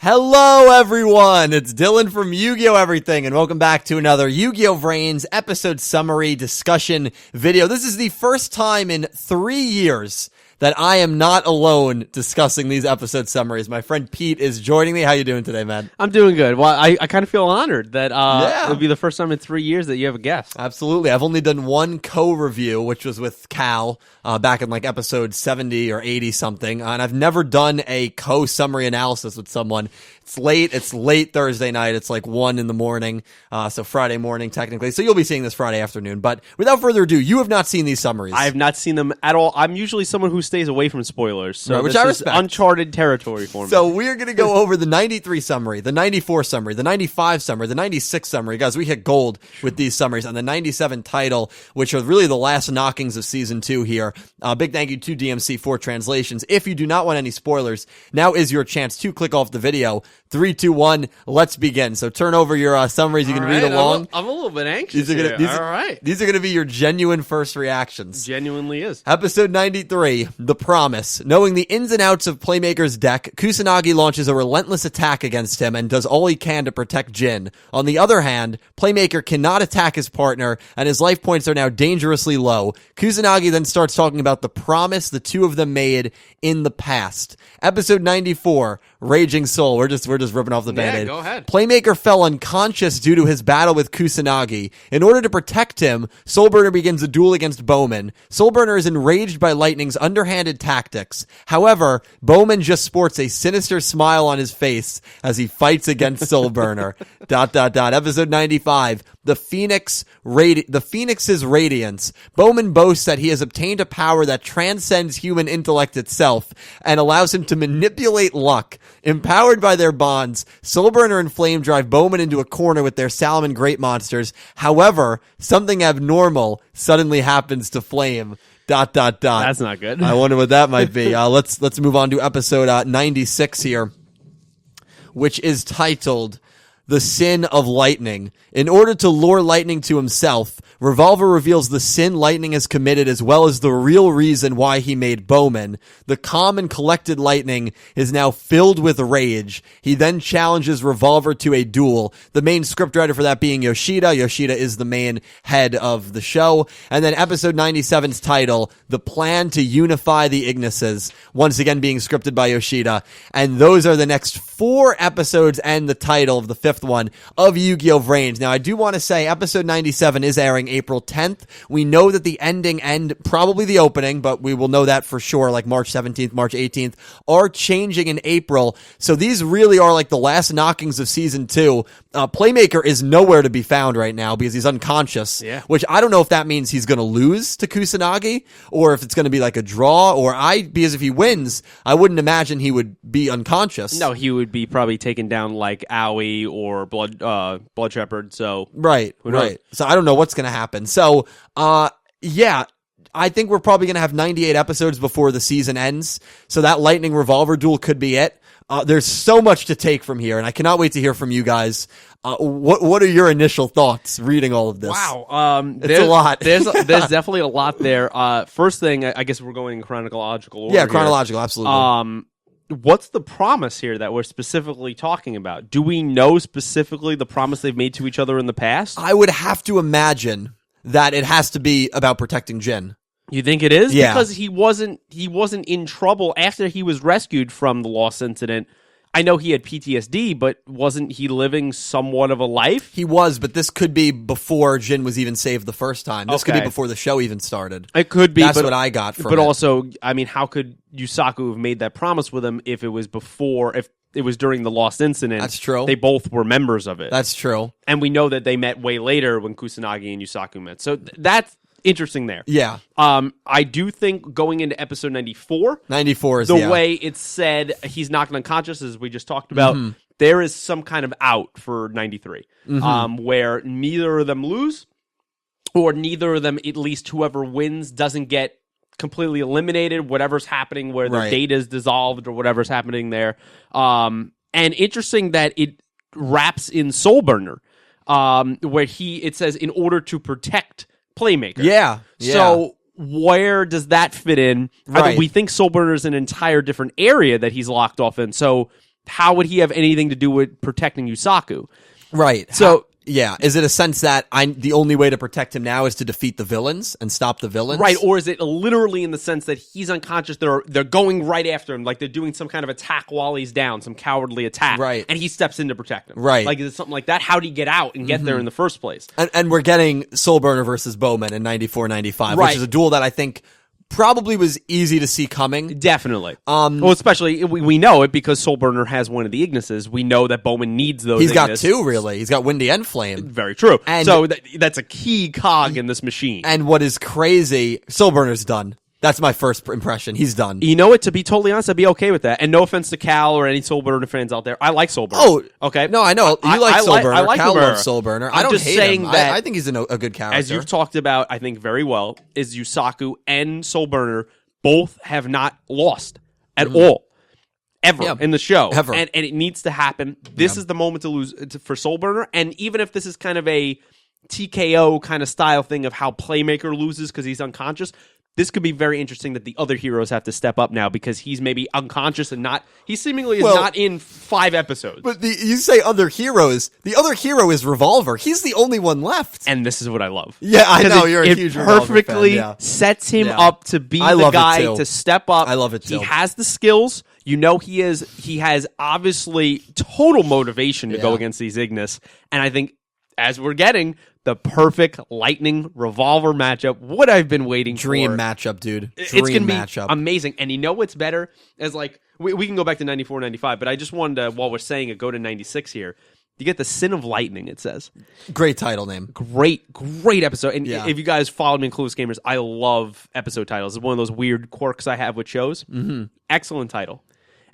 Hello, everyone. It's Dylan from Yugioh Everything, and welcome back to another Yu-Gi-Oh! VRains episode summary discussion video. This is the first time in 3 years that I am not alone discussing these episode summaries. My friend Pete is joining me. How you doing today, man? I'm doing good. Well, I kind of feel honored that it would be the first time in 3 years that you have a guest. Absolutely. I've only done one co-review, which was with Cal back in like episode 70 or 80 something, and I've never done a co-summary analysis with someone. It's late Thursday night. It's like 1 in the morning, so Friday morning technically. So you'll be seeing this Friday afternoon. But without further ado, you have not seen these summaries. I have not seen them at all. I'm usually someone who stays away from spoilers, so which this I is respect. uncharted territory for me. So we're going to go over the 93 summary, the 94 summary, the 95 summary, the 96 summary. Guys, we hit gold with these summaries, and the 97 title, which are really the last knockings of Season 2 here. Big thank you to DMC for translations. If you do not want any spoilers, now is your chance to click off the video. 3, 2, 1, let's begin. So turn over your summaries. You can read along. I'm a little bit anxious These are going to be your genuine first reactions. Genuinely is. Episode 93, The Promise. Knowing the ins and outs of Playmaker's deck, Kusanagi launches a relentless attack against him and does all he can to protect Jin. On the other hand, Playmaker cannot attack his partner, and his life points are now dangerously low. Kusanagi then starts talking about the promise the two of them made in the past. Episode 94, Raging Soul. We're just ripping off the Band-Aid. Yeah, go ahead. Playmaker fell unconscious due to his battle with Kusanagi. In order to protect him, Soulburner begins a duel against Bowman. Soulburner is enraged by Lightning's underhanded tactics. However, Bowman just sports a sinister smile on his face as he fights against Soulburner. ... Episode 95, The Phoenix's Radiance. Bowman boasts that he has obtained a power that transcends human intellect itself and allows him to manipulate luck. Empowered by their bonds, Soulburner and Flame drive Bowman into a corner with their Salomon Great Monsters. However, something abnormal suddenly happens to Flame. ... That's not good. I wonder what that might be. Let's move on to episode 96 here, which is titled The Sin of Lightning. In order to lure Lightning to himself, Revolver reveals the sin Lightning has committed as well as the real reason why he made Bowman. The calm and collected Lightning is now filled with rage. He then challenges Revolver to a duel. The main scriptwriter for that being Yoshida. Yoshida is the main head of the show. And then episode 97's title, The Plan to Unify the Ignises, once again being scripted by Yoshida. And those are the next 4 episodes and the title of the 5th one of Yu-Gi-Oh! VRains. Now, I do want to say episode 97 is airing April 10th. We know that the ending and probably the opening, but we will know that for sure, like March 17th, March 18th, are changing in April. So these really are like the last knockings of Season 2. Playmaker is nowhere to be found right now because he's unconscious, which I don't know if that means he's going to lose to Kusanagi or if it's going to be like a draw because if he wins, I wouldn't imagine he would be unconscious. No, he would be probably taken down like Owie or Blood Shepherd. So right. So I don't know what's going to happen. So, I think we're probably going to have 98 episodes before the season ends. So that Lightning Revolver duel could be it. There's so much to take from here, and I cannot wait to hear from you guys. What are your initial thoughts reading all of this? Wow, it's a lot. there's definitely a lot there. First thing, I guess we're going in chronological order. Yeah, chronological, absolutely. What's the promise here that we're specifically talking about? Do we know specifically the promise they've made to each other in the past? I would have to imagine that it has to be about protecting Jin. You think it is? Yeah. Because he wasn't in trouble after he was rescued from the lost incident. I know he had PTSD, but wasn't he living somewhat of a life? He was, but this could be before Jin was even saved the first time. This could be before the show even started. It could be. That's what I got from it. But also, I mean, how could Yusaku have made that promise with him if it was before, if it was during the lost incident? That's true. They both were members of it. That's true. And we know that they met way later when Kusanagi and Yusaku met. So that's interesting there. Yeah. I do think going into episode 94, is the way it's said he's knocked unconscious, as we just talked about, there is some kind of out for 93, where neither of them lose, or neither of them, at least whoever wins, doesn't get completely eliminated, whatever's happening where the data is dissolved or whatever's happening there. And interesting that it wraps in Soulburner, where it says, in order to protect Playmaker. Yeah. So where does that fit in? Right. We think Soulburner is an entire different area that he's locked off in. So how would he have anything to do with protecting Yusaku? Right. So yeah, is it a sense that the only way to protect him now is to defeat the villains and stop the villains? Right, or is it literally in the sense that he's unconscious, they're going right after him, like they're doing some kind of attack while he's down, some cowardly attack, right, and he steps in to protect him. Right. Like, is it something like that? How did he get out and get there in the first place? And we're getting Soulburner versus Bowman in 94-95, Right. which is a duel that I think probably was easy to see coming. Definitely. Well, especially, we know it because Soulburner has one of the Ignises. We know that Bowman needs those He's got Ignis. two, really. He's got Windy and Flame. Very true. And so that's a key cog in this machine. And what is crazy, Soulburner's done. That's my first impression. He's done. You know what? To be totally honest, I'd be okay with that. And no offense to Cal or any Soulburner fans out there. I like Soulburner. Oh, okay. No, I know. You like Soulburner. I like Cal Soulburner. loves Soulburner. I I'm don't just hate saying him. that, I think he's a good character. as you've talked about, I think very well, is Yusaku and Soulburner both have not lost at all. Ever in the show. Ever. And it needs to happen. This is the moment to lose for Soulburner. And even if this is kind of a TKO kind of style thing of how Playmaker loses because he's unconscious, this could be very interesting that the other heroes have to step up now because he's maybe unconscious and not. He seemingly is not in 5 episodes. But you say other heroes. The other hero is Revolver. He's the only one left. And this is what I love. Yeah, I know. It, You're a huge Revolver fan. perfectly sets him Yeah. up to be I the love it guy too. to step up. I love it too. He has the skills. You know he has obviously total motivation to go against these Ignis. And I think as we're getting the perfect Lightning Revolver matchup, what I've been waiting Dream for. matchup, dude. It's going to be matchup. amazing. And you know what's better? As like, we can go back to 94, 95, but I just wanted to, while we're saying it, go to 96 here. You get the Sin of Lightning, it says. Great title name. Great episode. And Yeah. if you guys followed me in Clueless Gamers, I love episode titles. It's one of those weird quirks I have with shows. Mm-hmm. Excellent title.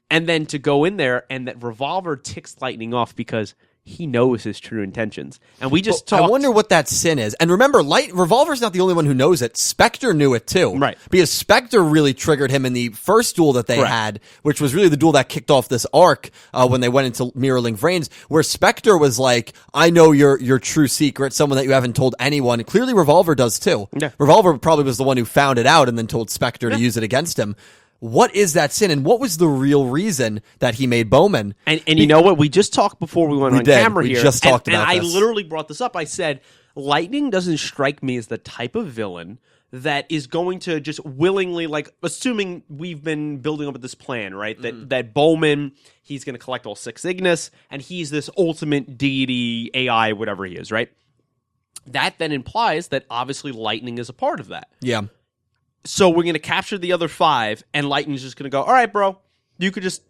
And then to go in there and that Revolver ticks Lightning off because he knows his true intentions. And we just talked. I wonder what that sin is. And remember, Revolver's not the only one who knows it. Spectre knew it too. Right. Because Spectre really triggered him in the first duel that they had, which was really the duel that kicked off this arc when they went into Mirroring VRains, where Spectre was like, I know your true secret, someone that you haven't told anyone. Clearly Revolver does too. Yeah. Revolver probably was the one who found it out and then told Spectre to use it against him. What is that sin, and what was the real reason that he made Bowman? And you know what? We just talked before we went on camera here. We just talked about this. And this. I literally brought this up. I said, Lightning doesn't strike me as the type of villain that is going to just willingly, like, assuming we've been building up with this plan, right? That Bowman, he's going to collect all 6 Ignis, and he's this ultimate deity, AI, whatever he is, right? That then implies that obviously Lightning is a part of that. Yeah. So we're going to capture the other 5, and Lightning's just going to go, all right, bro, you could just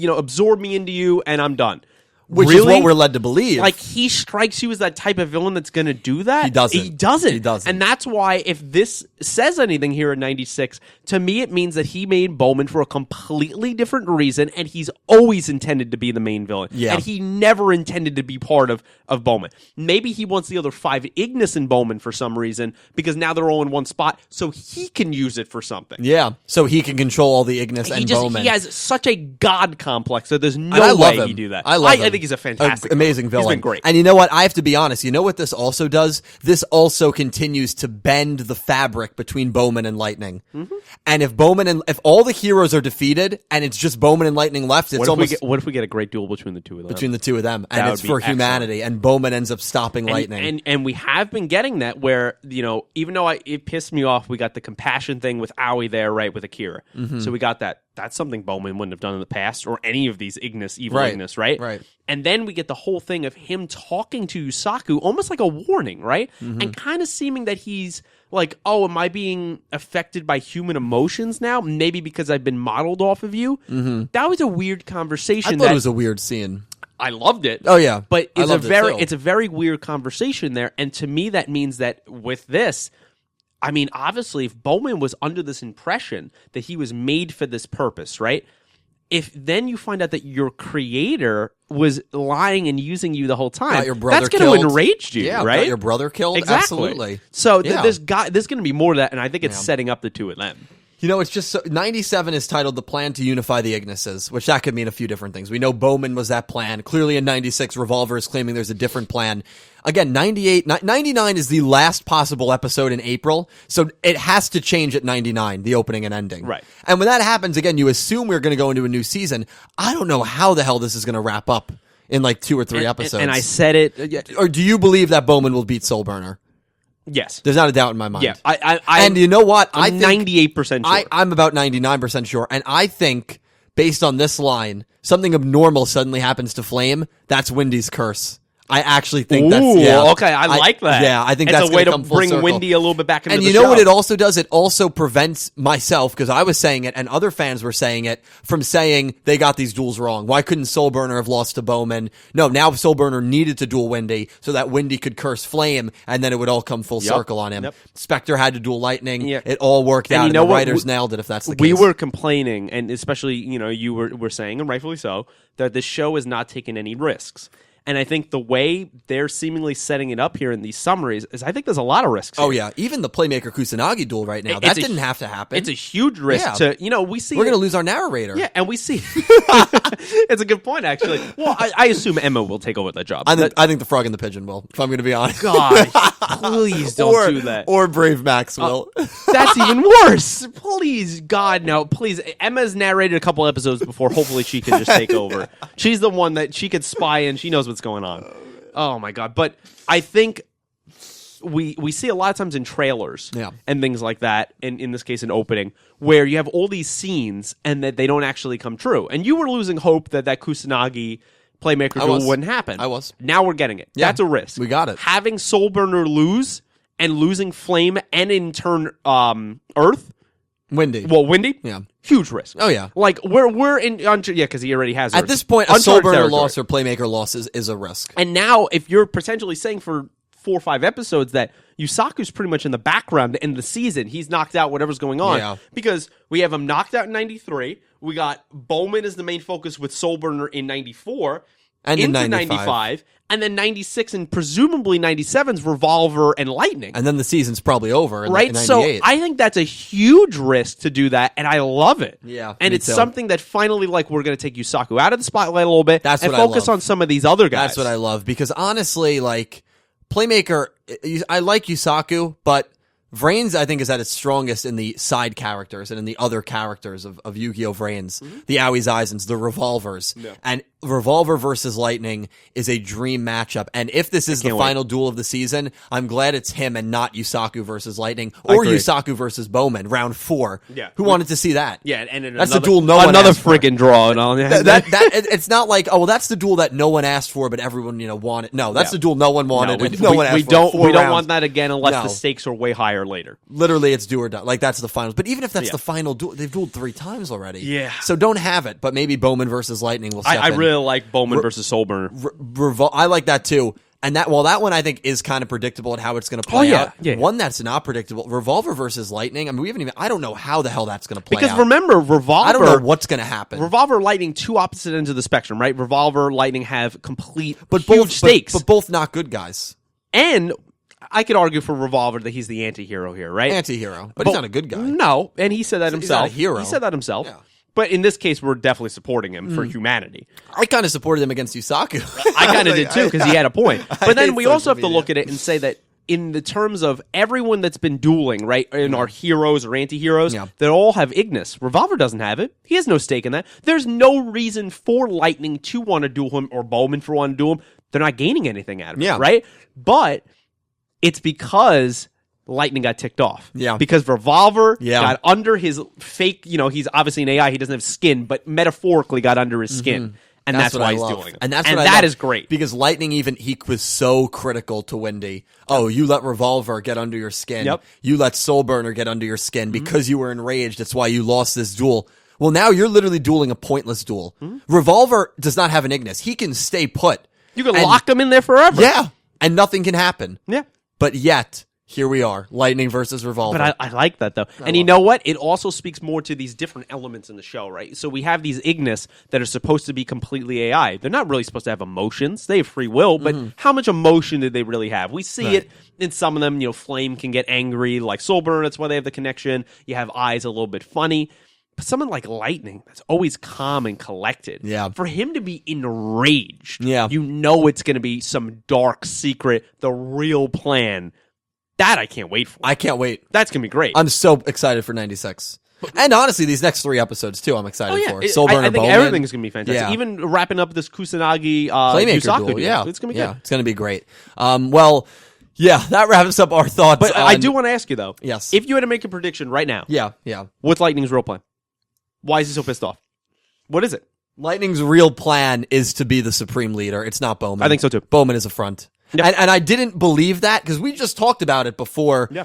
absorb me into you, and I'm done. Which is what we're led to believe. Like, he strikes you as that type of villain that's going to do that? He doesn't. He doesn't. He doesn't. And that's why, if this says anything here in 96, to me it means that he made Bowman for a completely different reason, and he's always intended to be the main villain. Yeah. And he never intended to be part of Bowman. Maybe he wants the other 5 Ignis in Bowman for some reason, because now they're all in one spot, so he can use it for something. Yeah, so he can control all the Ignis and Bowman. He has such a god complex that there's I no love way him. he'd do that. I love him. I think he's a fantastic amazing villain. He's been great. And you know what? I have to be honest. You know what this also does? This also continues to bend the fabric between Bowman and Lightning. Mm-hmm. And if all the heroes are defeated and it's just Bowman and Lightning left, it's what if we get a great duel between the two of them? And it's for humanity, and Bowman ends up stopping Lightning. And we have been getting that where, even though it pissed me off, we got the compassion thing with Aoi there, right, with Akira. Mm-hmm. So we got that. That's something Bowman wouldn't have done in the past, or any of these evil Ignis, right? Right. And then we get the whole thing of him talking to Yusaku, almost like a warning, right? Mm-hmm. And kind of seeming that he's like, oh, am I being affected by human emotions now? Maybe because I've been modeled off of you? Mm-hmm. That was a weird conversation. I thought it was a weird scene. I loved it. Oh, yeah. But it's a very weird conversation there. And to me, that means that with this, I mean, obviously, if Bowman was under this impression that he was made for this purpose, right? If then you find out that your creator was lying and using you the whole time, got your brother that's going to enrage you, right? Got your brother killed? Exactly. Absolutely. So there's going to be more of that, and I think it's setting up the two of them. You know, it's just 97 is titled The Plan to Unify the Ignises, which that could mean a few different things. We know Bowman was that plan. Clearly in 96, Revolver is claiming there's a different plan. Again, 99 is the last possible episode in April, so it has to change at 99, the opening and ending. Right. And when that happens, again, you assume we're going to go into a new season. I don't know how the hell this is going to wrap up in like 2 or 3 episodes. And I said it. Or do you believe that Bowman will beat Soulburner? Yes. There's not a doubt in my mind. Yeah. And you know what? I'm 98% sure. I'm about 99% sure. And I think, based on this line, something abnormal suddenly happens to Flame. That's Wendy's curse. I actually think that's okay. I like that. Yeah, I think it's that's a way to come full bring circle. Wendy a little bit back into and the you know show. what it also does? It also prevents myself, because I was saying it and other fans were saying it, from saying they got these duels wrong. Why couldn't Soulburner have lost to Bowman? No, now Soulburner needed to duel Wendy so that Wendy could curse Flame, and then it would all come full circle on him. Spectre had to duel Lightning. Yep. It all worked out, you know and the what? writers nailed it. If that's the case, we were complaining, and especially you were saying, and rightfully so, that this show is not taking any risks. And I think the way they're seemingly setting it up here in these summaries is I think there's a lot of risks here. Oh, yeah. Even the Playmaker Kusanagi duel right now, that didn't have to happen. It's a huge risk to, we see... We're going to lose our narrator. Yeah, and we see... It's a good point, actually. Well, I assume Emma will take over that job. I think the Frog and the Pigeon will, if I'm going to be honest. God, please don't do that. Or Brave Max will. That's even worse. Please, God, no. Please. Emma's narrated a couple episodes before. Hopefully she can just take over. She's the one that she could spy in. She knows what's going on. Oh, my God. But I think we see a lot of times in trailers and things like that, and in this case, an opening, where you have all these scenes and that they don't actually come true. And you were losing hope that Kusanagi Playmaker duel wouldn't happen. I was. Now we're getting it. Yeah, that's a risk. We got it. Having Soulburner lose and losing Flame and in turn Earth. Wendy. Well, Wendy? Yeah. Huge risk. Oh, yeah. Like, we're in... because he already has Earth. At this point, a Soulburner loss or Playmaker loss is a risk. And now, if you're potentially saying for 4 or 5 episodes that Yusaku's pretty much in the background in the season, he's knocked out whatever's going on. Yeah. Because we have him knocked out in 93. We got Bowman as the main focus with Soulburner in 94. And into in 95. And then 96 and presumably 97's Revolver and Lightning. And then the season's probably over in 98. So I think that's a huge risk to do that, and I love it. Yeah, and it's something that finally, we're going to take Yusaku out of the spotlight a little bit and focus on some of these other guys. That's what I love, because honestly, Playmaker, I like Yusaku, but VRains, I think, is at its strongest in the side characters and in the other characters of Yu-Gi-Oh! VRains. Mm-hmm. The Aoi Zaizens, the Revolvers. Yeah. And Revolver versus Lightning is a dream matchup. And if this is the final duel of the season, I'm glad it's him and not Yusaku versus Lightning or Yusaku versus Bowman, round 4. Yeah. Who wanted to see that? Yeah, and that's the duel no one asked for. Friggin' draw and all that. It's not like, that's the duel that no one asked for, but everyone wanted. No, that's the duel no one wanted. No one asked for. We don't want that again unless the stakes are way higher later. Literally, it's do or die. That's the finals. But even if that's the final duel, they've dueled 3 times already. Yeah. So don't have it. But maybe Bowman versus Lightning will step in. I really like Bowman versus Soulburner. I like that too. And that one I think is kind of predictable at how it's going to play out. Yeah. One that's not predictable, Revolver versus Lightning. I mean, I don't know how the hell that's going to play out. Because remember, Revolver... I don't know what's going to happen. Revolver, Lightning, 2 opposite ends of the spectrum, right? Revolver, Lightning have huge stakes. But both not good guys. And I could argue for Revolver that he's the anti-hero here, right? Anti-hero. But he's not a good guy. No, and he said that himself. He's not a hero. He said that himself. Yeah. But in this case, we're definitely supporting him for humanity. I kind of supported him against Yusaku. I kind of did too, because he had a point. But then we also have to look at it and say that in the terms of everyone that's been dueling, right, in our heroes or anti-heroes, they all have Ignis. Revolver doesn't have it. He has no stake in that. There's no reason for Lightning to want to duel him or Bowman for wanting to duel him. They're not gaining anything out of it, right? But it's because Lightning got ticked off. Yeah. Because Revolver got under his fake, he's obviously an AI, he doesn't have skin, but metaphorically got under his skin. And that's why he's doing it. And that is great. Because Lightning he was so critical to Wendy. Oh, you let Revolver get under your skin. Yep. You let Soulburner get under your skin because you were enraged. That's why you lost this duel. Well, now you're literally dueling a pointless duel. Revolver does not have an Ignis. He can stay put. You can lock him in there forever. Yeah. And nothing can happen. Yeah. But yet... here we are. Lightning versus Revolver. But I like that, though. And you know what? It also speaks more to these different elements in the show, right? So we have these Ignis that are supposed to be completely AI. They're not really supposed to have emotions. They have free will, but how much emotion did they really have? We see it in some of them. You know, Flame can get angry, like Soulburner. That's why they have the connection. You have Eyes a little bit funny. But someone like Lightning, that's always calm and collected. Yeah. For him to be enraged, yeah. you know it's going to be some dark secret, the real plan. That I can't wait for. I can't wait. That's going to be great. I'm so excited for 96. And honestly, these next 3 episodes, too, I'm excited for. I think Bowman. everything's going to be fantastic. Yeah. Even wrapping up this Kusanagi Playmaker Yusaku duel. Yeah. It's going to be good. It's going to be great. Well, yeah, that wraps up our thoughts. But I do want to ask you, though. Yes. If you had to make a prediction right now. Yeah. What's Lightning's real plan? Why is he so pissed off? What is it? Lightning's real plan is to be the supreme leader. It's not Bowman. I think so, too. Bowman is a front. Yep. And I didn't believe that because we just talked about it before. Yeah.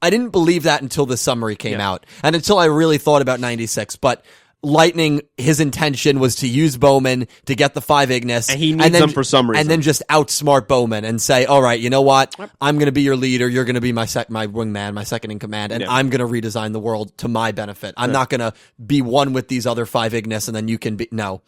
I didn't believe that until the summary came out and until I really thought about 96. But Lightning, his intention was to use Bowman to get the 5 Ignis. And he needs them for some reason. And then just outsmart Bowman and say, all right, you know what? I'm going to be your leader. You're going to be my wingman, my second in command. And I'm going to redesign the world to my benefit. I'm not going to be one with these other 5 Ignis and then you can be... No.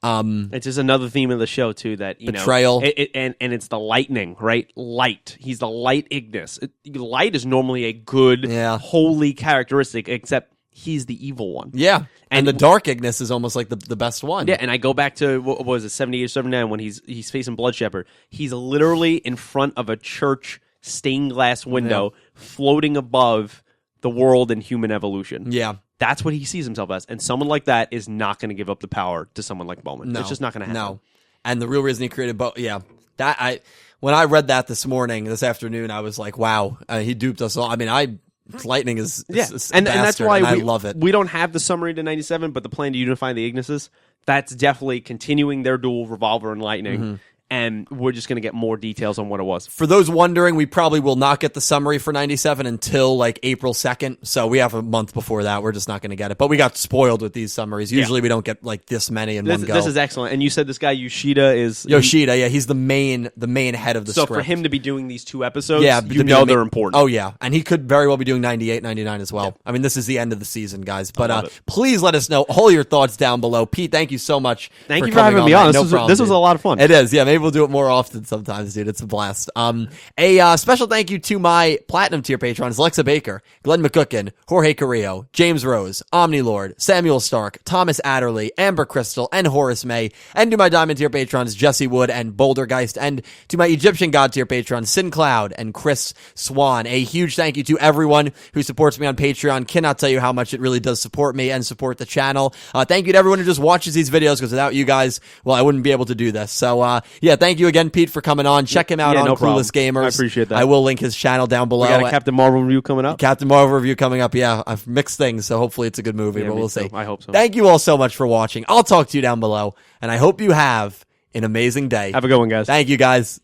It's just another theme of the show too. That betrayal, and it's the Lightning, right? Light. He's the light Ignis. Light is normally a good, holy characteristic, except he's the evil one. Yeah, and the dark Ignis is almost like the best one. Yeah, and I go back to what was it, 78 or 79 when he's facing Blood Shepherd. He's literally in front of a church stained glass window, floating above the world and human evolution. Yeah. That's what he sees himself as. And someone like that is not going to give up the power to someone like Bowman. No, it's just not going to happen. No. And the real reason he created when I read that this afternoon, I was like, wow, he duped us all. I mean, Lightning is and that's why I love it. We don't have the summary to 97, but the plan to unify the Ignises, that's definitely continuing their duel, Revolver and Lightning. And we're just going to get more details on what it was. For those wondering, we probably will not get the summary for 97 until like April 2nd. So we have a month before that. We're just not going to get it. But we got spoiled with these summaries. Usually we don't get like this many in one go. This is excellent. And you said this guy Yoshida is... Yoshida, he's the main head of the script. So for him to be doing these 2 episodes, they're important. Oh, yeah. And he could very well be doing 98, 99 as well. Yeah. I mean, this is the end of the season, guys. But please let us know all your thoughts down below. Pete, thank you so much. Thank you for having me on. This was a lot of fun. It is. Yeah, maybe we'll do it more often sometimes, dude. It's a blast. A special thank you to my platinum tier patrons: Alexa Baker, Glen McGookin, Jorge Carrillo, James Rose, Omni Lord, Samuel Stark, Thomas Adderley, Amber Crystal, and Horace Maye, and to my diamond tier patrons Jesse Wood and Bouldergeist, and to my Egyptian god tier patrons Syn Cloud and Chris Swan. A huge thank you to everyone who supports me on Patreon. Cannot tell you how much it really does support me and support the channel. Thank you to everyone who just watches these videos, because without you guys, well, I wouldn't be able to do this. So thank you again, Pete, for coming on. Check him out on Clueless Gamers. I appreciate that. I will link his channel down below. We got a Captain Marvel review coming up. Captain Marvel review coming up. Yeah, I've mixed things, so hopefully it's a good movie, but we'll see. I hope so. Thank you all so much for watching. I'll talk to you down below, and I hope you have an amazing day. Have a good one, guys. Thank you, guys.